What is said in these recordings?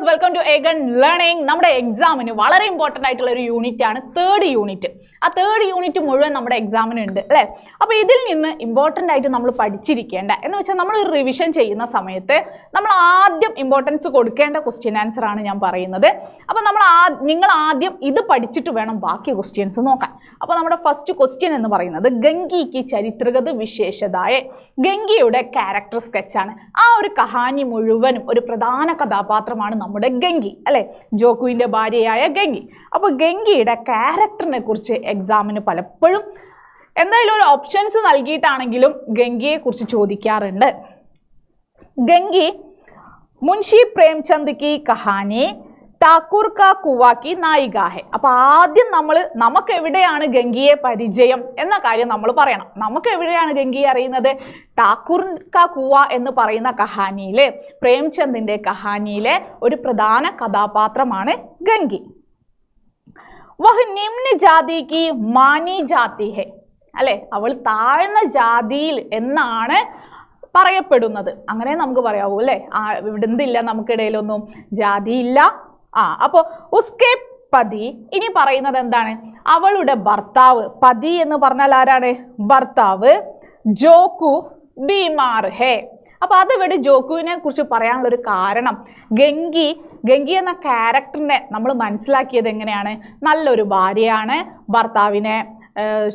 Viewers, welcome to ഏഗൺ learning. നമ്മുടെ എക്സാമിന് വളരെ ഇമ്പോർട്ടൻ്റ് ആയിട്ടുള്ള ഒരു യൂണിറ്റ് ആണ് തേർഡ് യൂണിറ്റ്. ആ തേർഡ് യൂണിറ്റ് മുഴുവൻ നമ്മുടെ എക്സാമിന് ഉണ്ട് അല്ലേ. അപ്പോൾ ഇതിൽ നിന്ന് ഇമ്പോർട്ടൻ്റ് ആയിട്ട് നമ്മൾ പഠിച്ചിരിക്കേണ്ട എന്ന് വെച്ചാൽ നമ്മൾ റിവിഷൻ ചെയ്യുന്ന സമയത്ത് നമ്മൾ ആദ്യം ഇമ്പോർട്ടൻസ് കൊടുക്കേണ്ട ക്വസ്റ്റ്യൻ ആൻസർ ആണ് ഞാൻ പറയുന്നത്. അപ്പോൾ നിങ്ങൾ ആദ്യം ഇത് പഠിച്ചിട്ട് വേണം ബാക്കി ക്വസ്റ്റ്യൻസ് നോക്കാൻ. അപ്പോൾ നമ്മുടെ ഫസ്റ്റ് ക്വസ്റ്റ്യൻ എന്ന് പറയുന്നത് ഗംഗിക്ക് ചരിത്രഗത വിശേഷതായ ഗംഗയുടെ ക്യാരക്ടർ സ്കെച്ചാണ്. ആ ഒരു കഹാനി മുഴുവനും ഒരു പ്രധാന കഥാപാത്രമാണ് നമ്മുടെ ഗംഗി അല്ലെ, ജോക്കുവിന്റെ ഭാര്യയായ ഗംഗി. അപ്പോൾ ഗംഗിയുടെ ക്യാരക്ടറിനെ കുറിച്ച് എക്സാമിന് പലപ്പോഴും എന്തായാലും ഒരു ഓപ്ഷൻസ് നൽകിയിട്ടാണെങ്കിലും ഗംഗിയെ കുറിച്ച് ചോദിക്കാറുണ്ട്. ഗംഗി മുൻഷി പ്രേംചന്ദ് കി കഹാനി ഠാക്കൂർ കാ കുവ കി നായിക ഹെ. അപ്പൊ ആദ്യം നമുക്ക് എവിടെയാണ് ഗംഗിയെ പരിചയം എന്ന കാര്യം നമ്മൾ പറയണം. നമുക്ക് എവിടെയാണ് ഗംഗിയെ അറിയുന്നത്? ഠാക്കൂർ കാ കുവ എന്ന് പറയുന്ന കഹാനിയിലെ, പ്രേംചന്ദിന്റെ കഹാനിയിലെ ഒരു പ്രധാന കഥാപാത്രമാണ് ഗംഗി. വഹ് നിമ്ന ജാതി കി മാനി ജാതി ഹെ അല്ലെ, അവൾ താഴ്ന്ന ജാതിയിൽ എന്നാണ് പറയപ്പെടുന്നത്. അങ്ങനെ നമുക്ക് പറയാവൂ അല്ലെ. ഇവിടെന്തില്ല, നമുക്കിടയിലൊന്നും ജാതിയില്ല. അപ്പോ ഉസ്കെ പതി, ഇനി പറയുന്നത് എന്താണ്? അവളുടെ ഭർത്താവ്. പതി എന്ന് പറഞ്ഞാൽ ആരാണ്? ഭർത്താവ്. ജോക്കു ബീമാർ ഹേ. അപ്പൊ അതിവിടെ ജോക്കുവിനെ കുറിച്ച് പറയാനുള്ള ഒരു കാരണം, ഗംഗി എന്ന ക്യാരക്ടറിനെ നമ്മൾ മനസ്സിലാക്കിയത് എങ്ങനെയാണ്? നല്ലൊരു ഭാര്യയാണ്, ഭർത്താവിനെ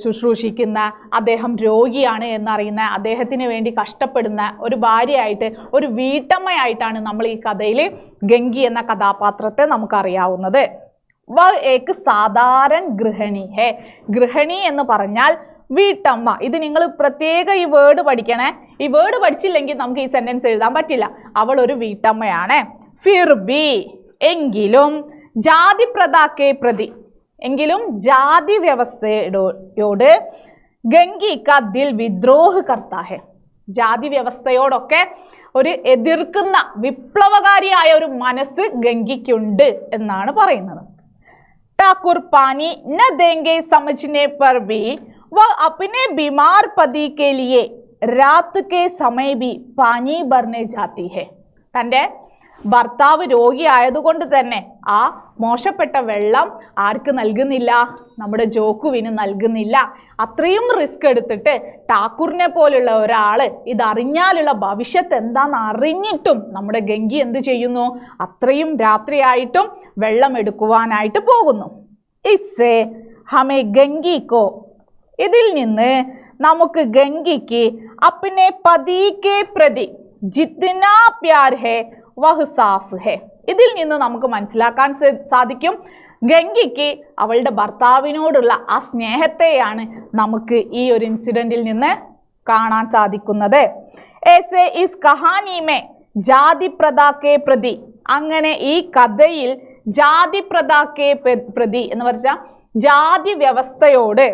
ശുശ്രൂഷിക്കുന്ന, അദ്ദേഹം രോഗിയാണ് എന്നറിയുന്ന, അദ്ദേഹത്തിന് വേണ്ടി കഷ്ടപ്പെടുന്ന ഒരു ഭാര്യയായിട്ട്, ഒരു വീട്ടമ്മയായിട്ടാണ് നമ്മൾ ഈ കഥയിൽ ഗംഗി എന്ന കഥാപാത്രത്തെ നമുക്കറിയാവുന്നത്. വ ഏക് സാധാരണ ഗൃഹിണി ഹേ. ഗൃഹിണി എന്ന് പറഞ്ഞാൽ വീട്ടമ്മ. ഇത് നിങ്ങൾ പ്രത്യേക ഈ വേർഡ് പഠിക്കണേ. ഈ വേർഡ് പഠിച്ചില്ലെങ്കിൽ നമുക്ക് ഈ സെന്റൻസ് എഴുതാൻ പറ്റില്ല. അവൾ ഒരു വീട്ടമ്മയാണ്. ഫിർ ബി, എങ്കിലും, ജാതി പ്രഥാക്കെ പ്രതി, എങ്കിലും ജാതി വ്യവസ്ഥയോട് ഗംഗി കാ ദിൽ വിദ്രോഹ് കർത്താ ഹെ. ജാതി വ്യവസ്ഥയോടൊക്കെ ഒരു എതിർക്കുന്ന വിപ്ലവകാരിയായ ഒരു മനസ്സ് ഗംഗിക്കുണ്ട് എന്നാണ് പറയുന്നത്. ഠാക്കൂർ പാനി ന ദേംഗെ സമജ്നെ പർ ഭി വഹ് അപ്നെ ബീമാർ പതി കെ ലിയെ രാത് കെ സമയ ഭി പാനി ഭർനെ ജാതി ഹെ. തൻ്റെ ഭർത്താവ് രോഗിയായതുകൊണ്ട് തന്നെ ആ മോശപ്പെട്ട വെള്ളം ആർക്ക് നൽകുന്നില്ല? നമ്മുടെ ജോക്കുവിന് നൽകുന്നില്ല. അത്രയും റിസ്ക് എടുത്തിട്ട് ഠാക്കൂറിനെ പോലുള്ള ഒരാള് ഇതറിഞ്ഞാലുള്ള ഭവിഷ്യത്ത് എന്താന്ന് അറിഞ്ഞിട്ടും നമ്മുടെ ഗംഗി എന്ത് ചെയ്യുന്നു? അത്രയും രാത്രിയായിട്ടും വെള്ളം എടുക്കുവാനായിട്ട് പോകുന്നു. ഇസ്സേ ഹമേ ഗംഗിക്കോ, ഇതിൽ നിന്ന് നമുക്ക് ഗംഗിക്ക് അപ്നെ പതിക്കെ പ്രതി ജിത്നാ പ്യാർ ഹേ വഹ് സാഫ് ഹെ. ഇതിൽ നിന്ന് നമുക്ക് മനസ്സിലാക്കാൻ സാധിക്കും, ഗംഗിക്ക് അവളുടെ ഭർത്താവിനോടുള്ള ആ സ്നേഹത്തെയാണ് നമുക്ക് ഈ ഒരു ഇൻസിഡന്റിൽ നിന്ന് കാണാൻ സാധിക്കുന്നത്. ऐसे इस कहानी में ജാതി പ്രഥാക്കെ പ്രതി, അങ്ങനെ ഈ കഥയിൽ ജാതി പ്രഥാക്കെ പ്രതി എന്ന് പറഞ്ഞാൽ ജാതി വ്യവസ്ഥയോട്,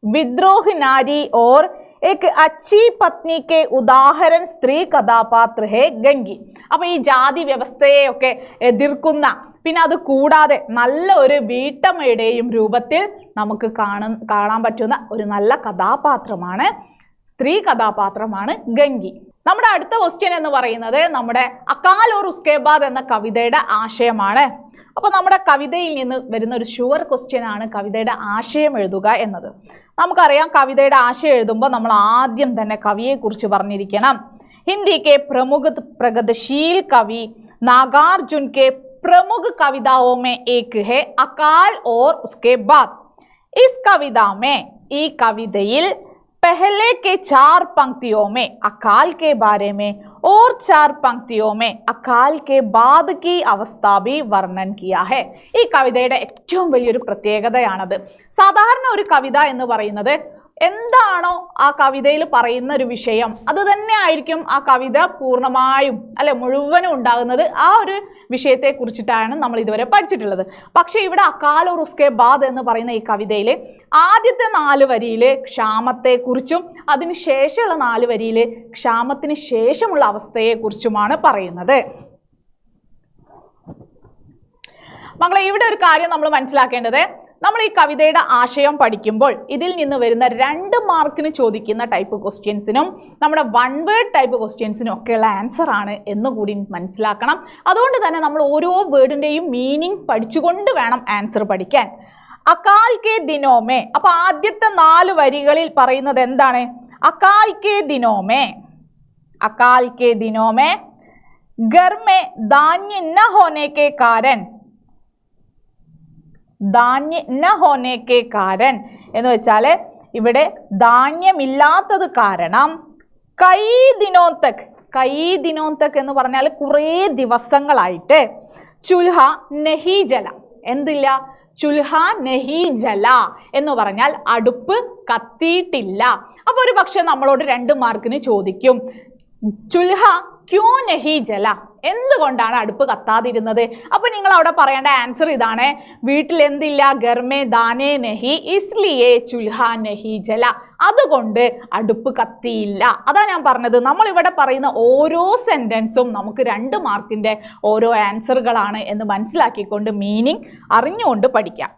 വിദ്രോഹ് നാരി ഓർ एक अच्छी पत्नी के उदाहरण स्त्री कഥാപാത്ര ഹേ ഗംഗി. അപ്പൊ ഈ ജാതി വ്യവസ്ഥയെയൊക്കെ എതിർക്കുന്ന, പിന്നെ അത് കൂടാതെ നല്ല ഒരു വീട്ടമ്മയുടെയും രൂപത്തിൽ നമുക്ക് കാണാൻ പറ്റുന്ന ഒരു നല്ല കഥാപാത്രമാണ്, സ്ത്രീ കഥാപാത്രമാണ് ഗംഗി. നമ്മുടെ അടുത്ത ക്വസ്റ്റ്യൻ എന്ന് പറയുന്നത് നമ്മുടെ അകാൽ ഓർ ഉസ്കെ ബാദ് എന്ന കവിതയുടെ ആശയമാണ്. അപ്പൊ നമ്മുടെ കവിതയിൽ നിന്ന് വരുന്ന ഒരു ഷുവർ ക്വസ്റ്റ്യൻ ആണ് കവിതയുടെ ആശയം എഴുതുക എന്നത്. നമുക്കറിയാം, കവിതയുടെ ആശയം എഴുതുമ്പോൾ നമ്മൾ ആദ്യം തന്നെ കവിയെ കുറിച്ച് പറഞ്ഞിരിക്കണം. ഹിന്ദി കെ പ്രമുഖ പ്രഗതിശീൽ കവി നാഗാർജുൻ കെ പ്രമുഖ കവിതാओं में एक है अकाल और उसके बाद. इस कविता में, ഈ കവിതയിൽ पहले के 4 पंक्तियों में अकाल के बारे में और 4 पंक्तियों में अकाल के बाद की अवस्था भी वर्णन किया है. ഈ കവിതയുടെ ഏറ്റവും വലിയൊരു പ്രത്യേകതയാണത്. സാധാരണ ഒരു കവിത എന്ന് പറയുന്നത് എന്താണോ ആ കവിതയിൽ പറയുന്ന ഒരു വിഷയം അത് തന്നെ ആയിരിക്കും ആ കവിത പൂർണ്ണമായും അല്ലെ മുഴുവനും ഉണ്ടാകുന്നത്. ആ ഒരു വിഷയത്തെ കുറിച്ചിട്ടാണ് നമ്മൾ ഇതുവരെ പഠിച്ചിട്ടുള്ളത്. പക്ഷെ ഇവിടെ അകാൽ ഓർ ഉസ്കെ ബാദ് എന്ന് പറയുന്ന ഈ കവിതയില് ആദ്യത്തെ 4 വരിയില് ക്ഷാമത്തെ കുറിച്ചും അതിനുശേഷമുള്ള 4 വരിയില് ക്ഷാമത്തിന് ശേഷമുള്ള അവസ്ഥയെ കുറിച്ചുമാണ് പറയുന്നത്. മക്കളെ, ഇവിടെ ഒരു കാര്യം നമ്മൾ മനസ്സിലാക്കേണ്ടത്, നമ്മൾ ഈ കവിതയുടെ ആശയം പഠിക്കുമ്പോൾ ഇതിൽ നിന്ന് വരുന്ന 2 മാർക്കിന് ചോദിക്കുന്ന ടൈപ്പ് ക്വസ്റ്റ്യൻസിനും നമ്മുടെ 1 വേർഡ് ടൈപ്പ് ക്വസ്റ്റ്യൻസിനും ഒക്കെയുള്ള ആൻസർ ആണ് എന്ന് കൂടി മനസ്സിലാക്കണം. അതുകൊണ്ട് തന്നെ നമ്മൾ ഓരോ വേർഡിന്റെയും മീനിങ് പഠിച്ചുകൊണ്ട് വേണം ആൻസർ പഠിക്കാൻ. അകാൽ കെ ദിനോമേ, അപ്പൊ ആദ്യത്തെ 4 വരികളിൽ പറയുന്നത് എന്താണ്? അകാൽ കെ ദിനോമേ, അകാൽ കെ ദിനോമേ घर में धान्य न होने के कारण, ധാന്യ ന ഹോനെ കെ കാരൻ എന്ന് വെച്ചാൽ ഇവിടെ ധാന്യമില്ലാത്തത് കാരണം കൈ ദിനോത്തക്, കൈ ദിനോത്തക് എന്ന് പറഞ്ഞാൽ കുറേ ദിവസങ്ങളായിട്ട് ചുൽഹ നഹി ജല, എന്തില്ല? ചുൽഹ നഹി ജല എന്ന് പറഞ്ഞാൽ അടുപ്പ് കത്തിയിട്ടില്ല. അപ്പൊ ഒരു പക്ഷെ നമ്മളോട് 2 മാർക്കിന് ചോദിക്കും, ചുൽഹ ക്യൂ നഹി ജല, എന്തുകൊണ്ടാണ് അടുപ്പ് കത്താതിരുന്നത്? അപ്പൊ നിങ്ങൾ അവിടെ പറയേണ്ട ആൻസർ ഇതാണ്, വീട്ടിൽ എന്തില്ല? ഗർമേ ദാനേ നഹി ഇസ്ലിയേ ചുൽഹ നഹി ജല, അതുകൊണ്ട് അടുപ്പ് കത്തിയില്ല. അതാ ഞാൻ പറഞ്ഞത്, നമ്മൾ ഇവിടെ പറയുന്ന ഓരോ സെന്റൻസും നമുക്ക് 2 മാർക്കിന്റെ ഓരോ ആൻസറുകളാണ് എന്ന് മനസ്സിലാക്കിക്കൊണ്ട് മീനിങ് അറിഞ്ഞുകൊണ്ട് പഠിക്കാം.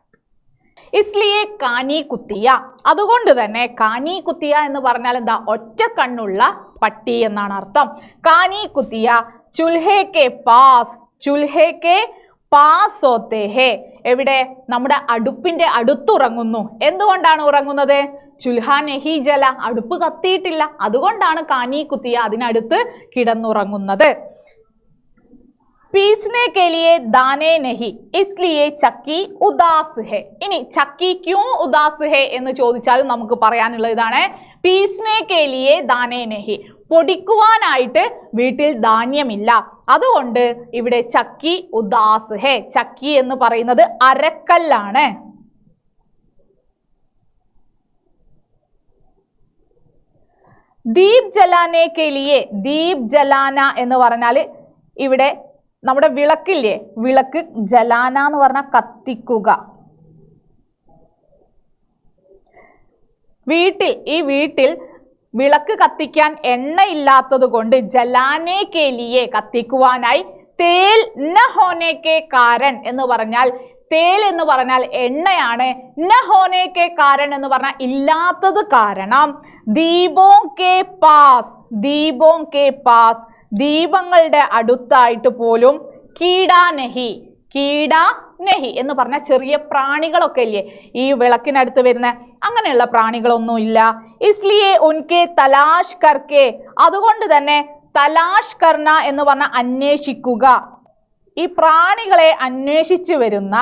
ഇസ്ലിയെ കാനി കുത്തിയ, അതുകൊണ്ട് തന്നെ കാനി കുത്തിയ എന്ന് പറഞ്ഞാൽ എന്താ? ഒറ്റ കണ്ണുള്ള പട്ടി എന്നാണ് അർത്ഥം. കാനി കുത്തിയ ചുൽഹേ കെ പാസ്, ചുൽഹേ കെ പാസ് സോത്തെ ഹേ, എവിടെ? നമ്മുടെ അടുപ്പിന്റെ അടുത്തുറങ്ങുന്നു. എന്തുകൊണ്ടാണ് ഉറങ്ങുന്നത്? ചുൽഹ നഹി ജല, അടുപ്പ് കത്തിയിട്ടില്ല, അതുകൊണ്ടാണ് കാനി കുത്തിയ അതിനടുത്ത് കിടന്നുറങ്ങുന്നത്. पीसने के लिए दाने नहीं इसलिए ചക്കി ഉദാസ് ഹെ. ഇനി ചക്കി ക്യൂ ഉദാസ് ഹെ എന്ന് ചോദിച്ചാൽ നമുക്ക് പറയാനുള്ള ഇതാണ്, പീസ്നെ കെ ലിയെ ദാനെ നഹി, പൊടിക്കുവാനായിട്ട് വീട്ടിൽ ധാന്യമില്ല, അതുകൊണ്ട് ഇവിടെ ചക്കി ഉദാസ് ഹെ. ചക്കി എന്ന് പറയുന്നത് അരക്കല്ലാണ്. ദീപ് ജലാനെ കെ ലിയെ, ദീപ് ജലാന എന്ന് പറഞ്ഞാൽ ഇവിടെ നമ്മുടെ വിളക്കില്ലേ, വിളക്ക്, ജലാന എന്ന് പറഞ്ഞാൽ കത്തിക്കുക. വീട്ടിൽ, ഈ വീട്ടിൽ വിളക്ക് കത്തിക്കാൻ എണ്ണയില്ലാത്തത് കൊണ്ട് ജലാനെ കെ ലിയെ, കത്തിക്കുവാനായി, തേൽ ന ഹോനെ കെ കാരൻ എന്ന് പറഞ്ഞാൽ, തേൽ എന്ന് പറഞ്ഞാൽ എണ്ണയാണ്, ന ഹോനെ കെ കാരൻ എന്ന് പറഞ്ഞാൽ ഇല്ലാത്തത് കാരണം, ദീപോ കെ പാസ്, ദീപോ കെ പാസ്, ദീപങ്ങളുടെ അടുത്തായിട്ട് പോലും, കീടാ നഹി, കീടാ നഹി എന്ന് പറഞ്ഞാൽ ചെറിയ പ്രാണികളൊക്കെ ഇല്ലേ ഈ വിളക്കിനടുത്ത് വരുന്ന, അങ്ങനെയുള്ള പ്രാണികളൊന്നും ഇല്ല. ഇസ്ലിയെ ഉൻകെ തലാഷ് കർക്കെ, അതുകൊണ്ട് തന്നെ തലാഷ് കർണ എന്ന് പറഞ്ഞാൽ അന്വേഷിക്കുക. ഈ പ്രാണികളെ അന്വേഷിച്ചു വരുന്ന,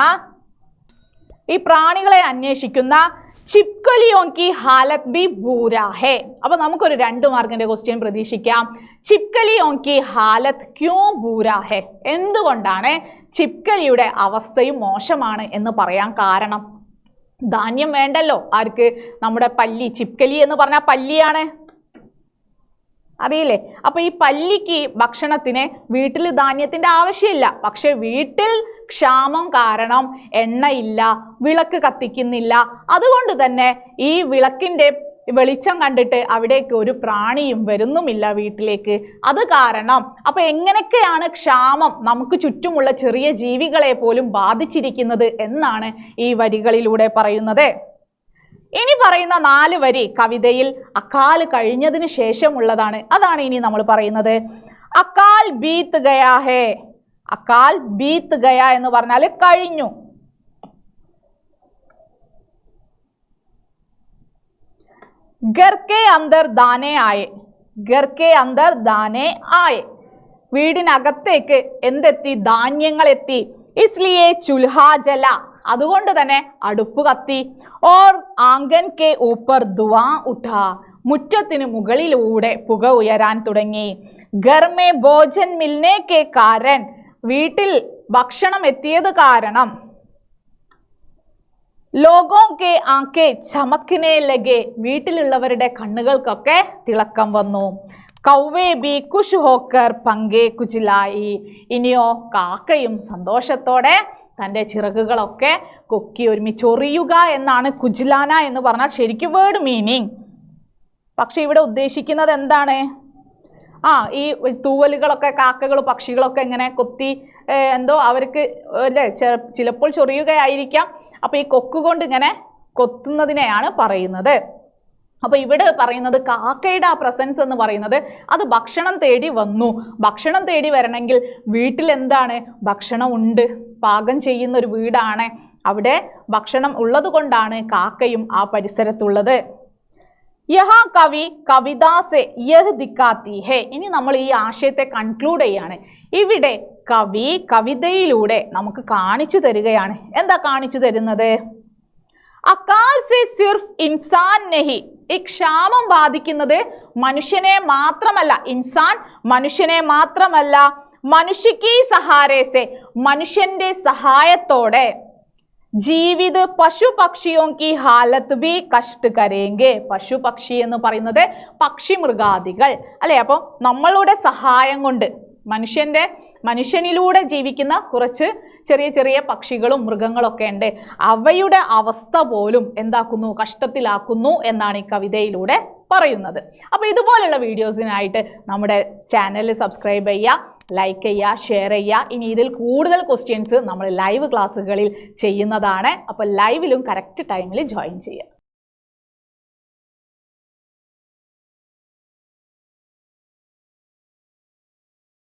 ഈ പ്രാണികളെ അന്വേഷിക്കുന്ന ചിപ്കലിയോं की हालत भी बुरा है. അപ്പൊ നമുക്കൊരു 2 മാർക്കിന്റെ ക്വസ്റ്റ്യൻ പ്രതീക്ഷിക്കാം. ചിപ്കലിയോं की हालत क्यों बुरा है, എന്തുകൊണ്ടാണ് ചിപ്കലിയുടെ അവസ്ഥയും മോശമാണ് എന്ന് പറയാൻ കാരണം? ധാന്യം വേണ്ടല്ലോ ആർക്ക്? നമ്മുടെ പല്ലി. ചിപ്കലി എന്ന് പറഞ്ഞാൽ പല്ലിയാണ്, അറിയില്ലേ? അപ്പൊ ഈ പല്ലിക്ക് ഭക്ഷണത്തിന് വീട്ടിൽ ധാന്യത്തിന്റെ ആവശ്യമില്ല, പക്ഷെ വീട്ടിൽ ക്ഷാമം കാരണം എണ്ണയില്ല, വിളക്ക് കത്തിക്കുന്നില്ല, അതുകൊണ്ട് തന്നെ ഈ വിളക്കിന്റെ വെളിച്ചം കണ്ടിട്ട് അവിടേക്ക് ഒരു പ്രാണിയും വരുന്നുമില്ല വീട്ടിലേക്ക്. അത് കാരണം അപ്പൊ എങ്ങനെയൊക്കെയാണ് ക്ഷാമം നമുക്ക് ചുറ്റുമുള്ള ചെറിയ ജീവികളെ പോലും ബാധിച്ചിരിക്കുന്നത് എന്നാണ് ഈ വരികളിലൂടെ പറയുന്നത്. ഇനി പറയുന്ന 4 വരി കവിതയിൽ അകാൽ കഴിഞ്ഞതിന് ശേഷമുള്ളതാണ്. അതാണ് ഇനി നമ്മൾ പറയുന്നത്. അകാൽ ബീത്ത് ഗയാ ഹേ, അകാൽ ബീത്ത് ഗയ എന്ന് പറഞ്ഞാൽ കഴിഞ്ഞു. घर के अंदर दाने आए, घर के अंदर दाने आए, വീടിനകത്തേക്ക് എന്തെത്തി? ധാന്യങ്ങൾ എത്തി. ഇസ്ലിയെ ചുൽഹാ ജല, അതുകൊണ്ട് തന്നെ അടുപ്പ് കത്തി. ഓർ ആംഗൻ കെ ഊപ്പർ ധുവാ ഉഠാ, മുറ്റത്തിന് മുകളിലൂടെ പുക ഉയരാൻ തുടങ്ങി. ഘർ മേ ഭോജൻ മിൽനെ കെ കാരൻ, വീട്ടിൽ ഭക്ഷണം എത്തിയത് കാരണം. ലോഗോ കെ ആങ്കെ ചമക്കിനെ ലഗെ, വീട്ടിലുള്ളവരുടെ കണ്ണുകൾക്കൊക്കെ തിളക്കം വന്നു. കൗവേ ബി കുഷ് ഹോക്കർ പങ്കെ കുച്ചിലായി, ഇനിയോ കാക്കയും സന്തോഷത്തോടെ തൻ്റെ ചിറകുകളൊക്കെ കൊക്കി ഒരുമിച്ചൊറിയുക എന്നാണ് കുജിലാന എന്ന് പറഞ്ഞാൽ ശരിക്കും വേർഡ് മീനിങ്. പക്ഷെ ഇവിടെ ഉദ്ദേശിക്കുന്നത് എന്താണ്? ഈ തൂവലുകളൊക്കെ കാക്കകളും പക്ഷികളൊക്കെ ഇങ്ങനെ കൊത്തി എന്തോ അവർക്ക് അല്ലേ ചിലപ്പോൾ ചൊറിയുകയായിരിക്കാം. അപ്പൊ ഈ കൊക്ക് കൊണ്ട് ഇങ്ങനെ കൊത്തുന്നതിനെയാണ് പറയുന്നത്. അപ്പൊ ഇവിടെ പറയുന്നത് കാക്കയുടെ ആ പ്രസൻസ് എന്ന് പറയുന്നത് അത് ഭക്ഷണം തേടി വന്നു. ഭക്ഷണം തേടി വരണമെങ്കിൽ വീട്ടിൽ എന്താണ്, ഭക്ഷണം ഉണ്ട്, പാകം ചെയ്യുന്ന ഒരു വീടാണ്, അവിടെ ഭക്ഷണം ഉള്ളത് കൊണ്ടാണ് കാക്കയും ആ പരിസരത്തുള്ളത്. യഹാ കവി കവിതാസെ യഹ് ദിക്കാത്തി ഹേ. ഇനി നമ്മൾ ഈ ആശയത്തെ കൺക്ലൂഡ് ചെയ്യാണ്. ഇവിടെ കവി കവിതയിലൂടെ നമുക്ക് കാണിച്ചു തരികയാണ്. എന്താ കാണിച്ചു തരുന്നത്? അകാൽ സെ സിർഫ് ഇൻസാൻ നഹി. ഈ ക്ഷാമം ബാധിക്കുന്നത് മനുഷ്യനെ മാത്രമല്ല, ഇൻസാൻ മനുഷ്യനെ മാത്രമല്ല, മനുഷ്യക്ക് സഹാരേസെ മനുഷ്യന്റെ സഹായത്തോടെ ജീവിത പശു പക്ഷിയോ की हालत भी कष्ट करेंगे. പശു പക്ഷി എന്ന് പറയുന്നത് പക്ഷി മൃഗാദികൾ അല്ലെ. അപ്പോൾ നമ്മളുടെ സഹായം കൊണ്ട് മനുഷ്യനിലൂടെ ജീവിക്കുന്ന കുറച്ച് ചെറിയ ചെറിയ പക്ഷികളും മൃഗങ്ങളൊക്കെ ഉണ്ട്, അവയുടെ അവസ്ഥ പോലും എന്താക്കുന്നു, കഷ്ടത്തിലാക്കുന്നു എന്നാണ് ഈ കവിതയിലൂടെ പറയുന്നത്. അപ്പോൾ ഇതുപോലുള്ള വീഡിയോസിനായിട്ട് നമ്മുടെ ചാനൽ സബ്സ്ക്രൈബ് ചെയ്യുക, ലൈക്ക് ചെയ്യുക, ഷെയർ ചെയ്യുക. ഇനി ഇതിൽ കൂടുതൽ ക്വസ്റ്റ്യൻസ് നമ്മൾ ലൈവ് ക്ലാസ്സുകളിൽ ചെയ്യുന്നതാണ്. അപ്പോൾ ലൈവിലും കറക്റ്റ് ടൈമിൽ ജോയിൻ ചെയ്യുക.